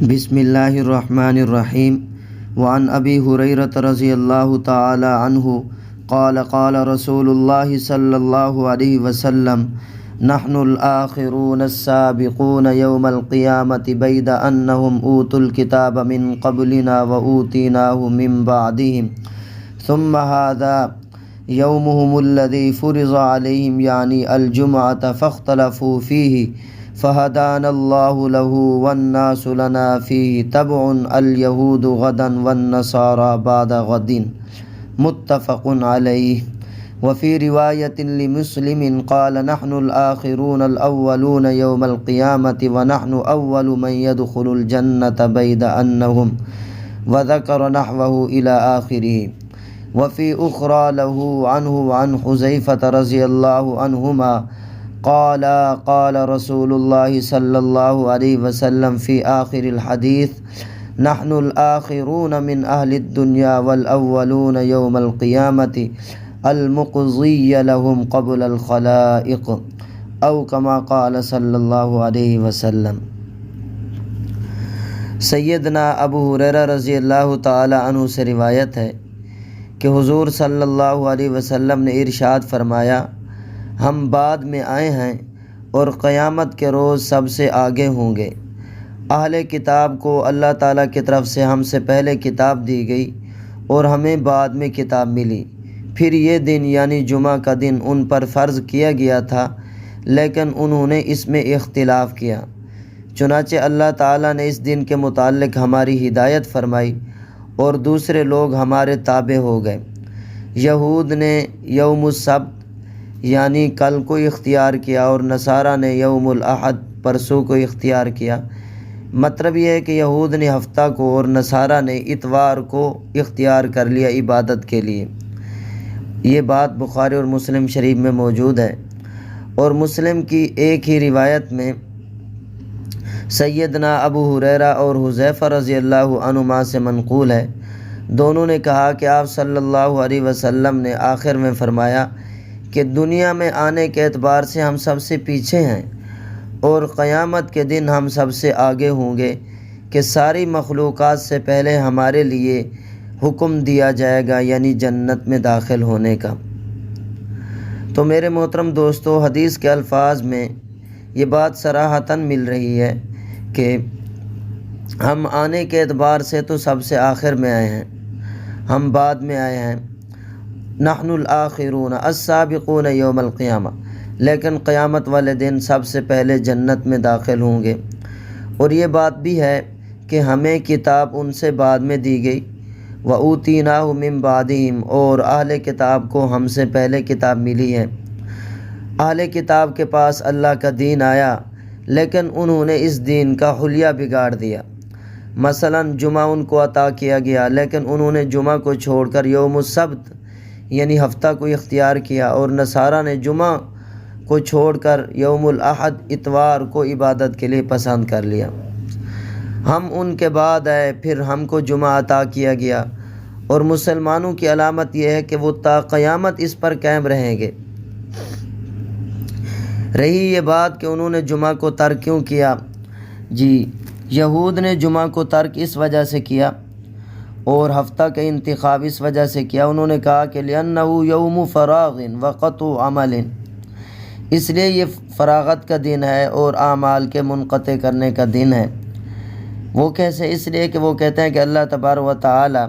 بسم اللہ الرحمن الرحیم وعن ابی ہریرۃ رضی اللہ تعالی عنہ قال قال رسول اللہ صلی اللہ علیہ وسلم نحن الآخرون السابقون یوم القیامة بید انہم اوتوا الکتاب من قبلنا وأوتیناہ من بعدہم ثم هذا یومہم الذی فرض علیہم یعنی الجمعة فاختلفوا فیہ فہدانا اللہ لہ والناس لنا فیہ تبع اليہود غدا والنصارى بعد غد متفق علیہ وفی روایت لمسلم قال نحن الآخرون الأولون یوم القیامة ونحن اول من يدخل الجنة بید انہم وذکر نحوه الى آخره وفی اخرى له عنه عن حذیفة رضی اللہ عنہما قال قال رسول اللہ صلی اللہ علیہ وسلم فی آخر الحدیث نحن الآخرون من اہل الدنیا والاولون یوم القیامة المقضی لهم قبل الخلائق او کما قال صلی اللہ علیہ وسلم۔ سیدنا ابو ہریرہ رضی اللہ تعالی عنہ سے روایت ہے کہ حضور صلی اللہ علیہ وسلم نے ارشاد فرمایا، ہم بعد میں آئے ہیں اور قیامت کے روز سب سے آگے ہوں گے۔ اہل کتاب کو اللہ تعالیٰ کی طرف سے ہم سے پہلے کتاب دی گئی اور ہمیں بعد میں کتاب ملی۔ پھر یہ دن یعنی جمعہ کا دن ان پر فرض کیا گیا تھا، لیکن انہوں نے اس میں اختلاف کیا، چنانچہ اللہ تعالیٰ نے اس دن کے متعلق ہماری ہدایت فرمائی اور دوسرے لوگ ہمارے تابع ہو گئے۔ یہود نے یوم السبت یعنی کل کو اختیار کیا اور نصارہ نے یوم الاحد پرسوں کو اختیار کیا۔ مطلب یہ ہے کہ یہود نے ہفتہ کو اور نصارہ نے اتوار کو اختیار کر لیا عبادت کے لیے۔ یہ بات بخاری اور مسلم شریف میں موجود ہے، اور مسلم کی ایک ہی روایت میں سیدنا ابو ہریرہ اور حذیفہ رضی اللہ عنہما سے منقول ہے، دونوں نے کہا کہ آپ صلی اللہ علیہ وسلم نے آخر میں فرمایا کہ دنیا میں آنے کے اعتبار سے ہم سب سے پیچھے ہیں اور قیامت کے دن ہم سب سے آگے ہوں گے کہ ساری مخلوقات سے پہلے ہمارے لیے حکم دیا جائے گا یعنی جنت میں داخل ہونے کا۔ تو میرے محترم دوستو، حدیث کے الفاظ میں یہ بات صراحتاً مل رہی ہے کہ ہم آنے کے اعتبار سے تو سب سے آخر میں آئے ہیں، ہم بعد میں آئے ہیں۔ نحن الآخرون السابقون یوم القیامہ، لیکن قیامت والے دن سب سے پہلے جنت میں داخل ہوں گے۔ اور یہ بات بھی ہے کہ ہمیں کتاب ان سے بعد میں دی گئی، وَأُوتِينَاهُ مِن بَعْدِهِمْ، اور اہل کتاب کو ہم سے پہلے کتاب ملی ہے۔ اہل کتاب کے پاس اللہ کا دین آیا، لیکن انہوں نے اس دین کا حلیہ بگاڑ دیا۔ مثلا جمعہ ان کو عطا کیا گیا، لیکن انہوں نے جمعہ کو چھوڑ کر یوم السبت یعنی ہفتہ کو اختیار کیا، اور نصارہ نے جمعہ کو چھوڑ کر یوم الاحد اتوار کو عبادت کے لیے پسند کر لیا۔ ہم ان کے بعد آئے، پھر ہم کو جمعہ عطا کیا گیا، اور مسلمانوں کی علامت یہ ہے کہ وہ تا قیامت اس پر قائم رہیں گے۔ رہی یہ بات کہ انہوں نے جمعہ کو ترک کیوں کیا، جی یہود نے جمعہ کو ترک اس وجہ سے کیا اور ہفتہ کا انتخاب اس وجہ سے کیا، انہوں نے کہا کہ لِأَنَّهُ يَوْمُ فَرَاغٍ وَقَطْعُ عَمَلٍ، اس لیے یہ فراغت کا دن ہے اور اعمال کے منقطع کرنے کا دن ہے۔ وہ کیسے؟ اس لیے کہ وہ کہتے ہیں کہ اللہ تبارک و تعالی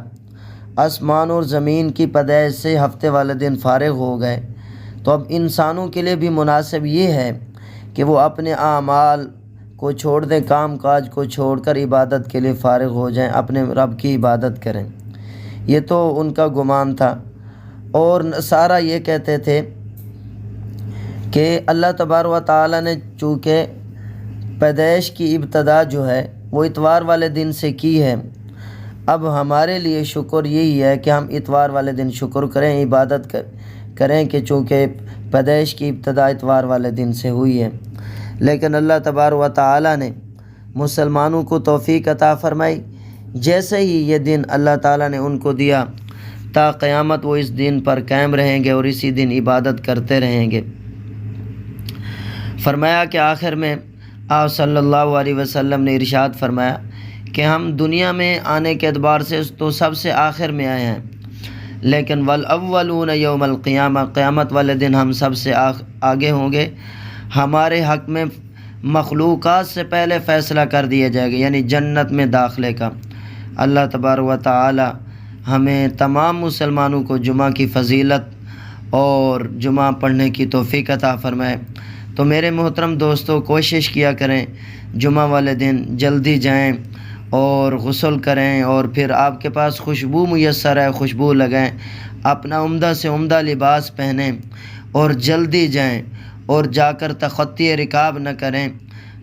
آسمان اور زمین کی پیدائش سے ہفتے والے دن فارغ ہو گئے، تو اب انسانوں کے لیے بھی مناسب یہ ہے کہ وہ اپنے اعمال کو چھوڑ دیں، کام کاج کو چھوڑ کر عبادت کے لیے فارغ ہو جائیں، اپنے رب کی عبادت کریں۔ یہ تو ان کا گمان تھا۔ اور نصارہ یہ کہتے تھے کہ اللہ تبارک و تعالیٰ نے چونکہ پیدائش کی ابتدا جو ہے وہ اتوار والے دن سے کی ہے، اب ہمارے لیے شکر یہی ہے کہ ہم اتوار والے دن شکر کریں، عبادت کریں کہ چونکہ پیدائش کی ابتدا اتوار والے دن سے ہوئی ہے۔ لیکن اللہ تبارک و تعالیٰ نے مسلمانوں کو توفیق عطا فرمائی، جیسے ہی یہ دن اللہ تعالیٰ نے ان کو دیا، تا قیامت وہ اس دن پر قائم رہیں گے اور اسی دن عبادت کرتے رہیں گے۔ فرمایا کہ آخر میں آپ صلی اللہ علیہ وسلم نے ارشاد فرمایا کہ ہم دنیا میں آنے کے اعتبار سے تو سب سے آخر میں آئے ہیں، لیکن والاولون یوم القیامہ، قیامت والے دن ہم سب سے آگے ہوں گے۔ ہمارے حق میں مخلوقات سے پہلے فیصلہ کر دیا جائے گا، یعنی جنت میں داخلے کا۔ اللہ تبارک و تعالی ہمیں تمام مسلمانوں کو جمعہ کی فضیلت اور جمعہ پڑھنے کی توفیق عطا فرمائے۔ تو میرے محترم دوستو، کوشش کیا کریں جمعہ والے دن جلدی جائیں اور غسل کریں، اور پھر آپ کے پاس خوشبو میسر ہے، خوشبو لگائیں، اپنا عمدہ سے عمدہ لباس پہنیں اور جلدی جائیں، اور جا کر تخطی رکاب نہ کریں۔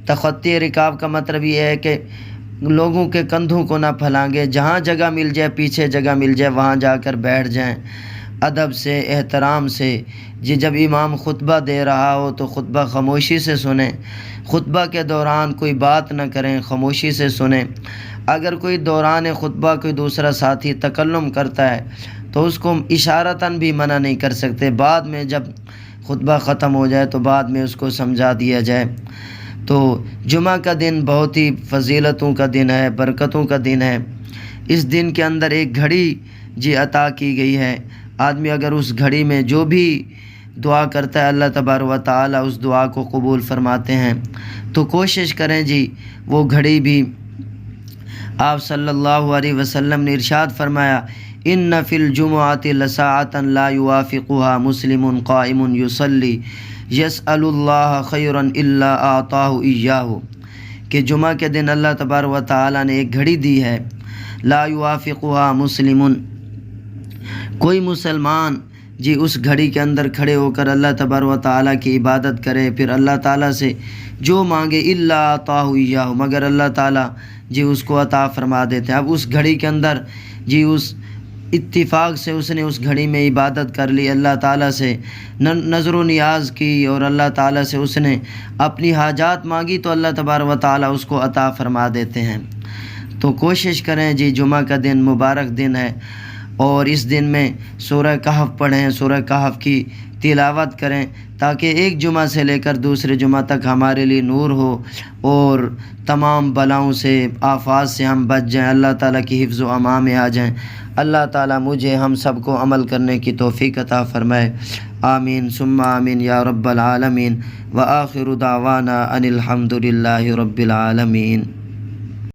تخطی رکاب کا مطلب یہ ہے کہ لوگوں کے کندھوں کو نہ پھلانگے، جہاں جگہ مل جائے، پیچھے جگہ مل جائے، وہاں جا کر بیٹھ جائیں ادب سے، احترام سے۔ جب امام خطبہ دے رہا ہو تو خطبہ خاموشی سے سنیں، خطبہ کے دوران کوئی بات نہ کریں، خاموشی سے سنیں۔ اگر کوئی دوران خطبہ کوئی دوسرا ساتھی تکلم کرتا ہے تو اس کو اشارتاً بھی منع نہیں کر سکتے، بعد میں جب خطبہ ختم ہو جائے تو بعد میں اس کو سمجھا دیا جائے۔ تو جمعہ کا دن بہت ہی فضیلتوں کا دن ہے، برکتوں کا دن ہے۔ اس دن کے اندر ایک گھڑی عطا کی گئی ہے، آدمی اگر اس گھڑی میں جو بھی دعا کرتا ہے اللہ تبارک و تعالی اس دعا کو قبول فرماتے ہیں۔ تو کوشش کریں وہ گھڑی بھی، آپ صلی اللہ علیہ وسلم نے ارشاد فرمایا، ان فی الجمعۃ لساعۃ لا یوافقها مسلم قائم یصلی یسأل اللہ خیرا الا اعطاہ ایاہ، کہ جمعہ کے دن اللہ تبارک و تعالی نے ایک گھڑی دی ہے، لا یوافقها مسلم، کوئی مسلمان اس گھڑی کے اندر کھڑے ہو کر اللہ تبارک و تعالیٰ کی عبادت کرے، پھر اللہ تعالیٰ سے جو مانگے، الا اعطاہ ایاہ، مگر اللہ تعالیٰ اس کو عطا فرما دیتے ہیں۔ اب اس گھڑی کے اندر اس اتفاق سے اس نے اس گھڑی میں عبادت کر لی، اللہ تعالیٰ سے نظر و نیاز کی، اور اللہ تعالیٰ سے اس نے اپنی حاجات مانگی تو اللہ تبارک و تعالیٰ اس کو عطا فرما دیتے ہیں۔ تو کوشش کریں جمعہ کا دن مبارک دن ہے، اور اس دن میں سورہ کہف پڑھیں، سورہ کہف کی تلاوت کریں، تاکہ ایک جمعہ سے لے کر دوسرے جمعہ تک ہمارے لیے نور ہو، اور تمام بلاؤں سے، آفات سے ہم بچ جائیں، اللہ تعالیٰ کی حفظ و امان میں آ جائیں۔ اللہ تعالیٰ مجھے ہم سب کو عمل کرنے کی توفیق عطا فرمائے، آمین ثم آمین یا رب العالمین، وآخر دعوانا ان الحمد للہ رب العالمین۔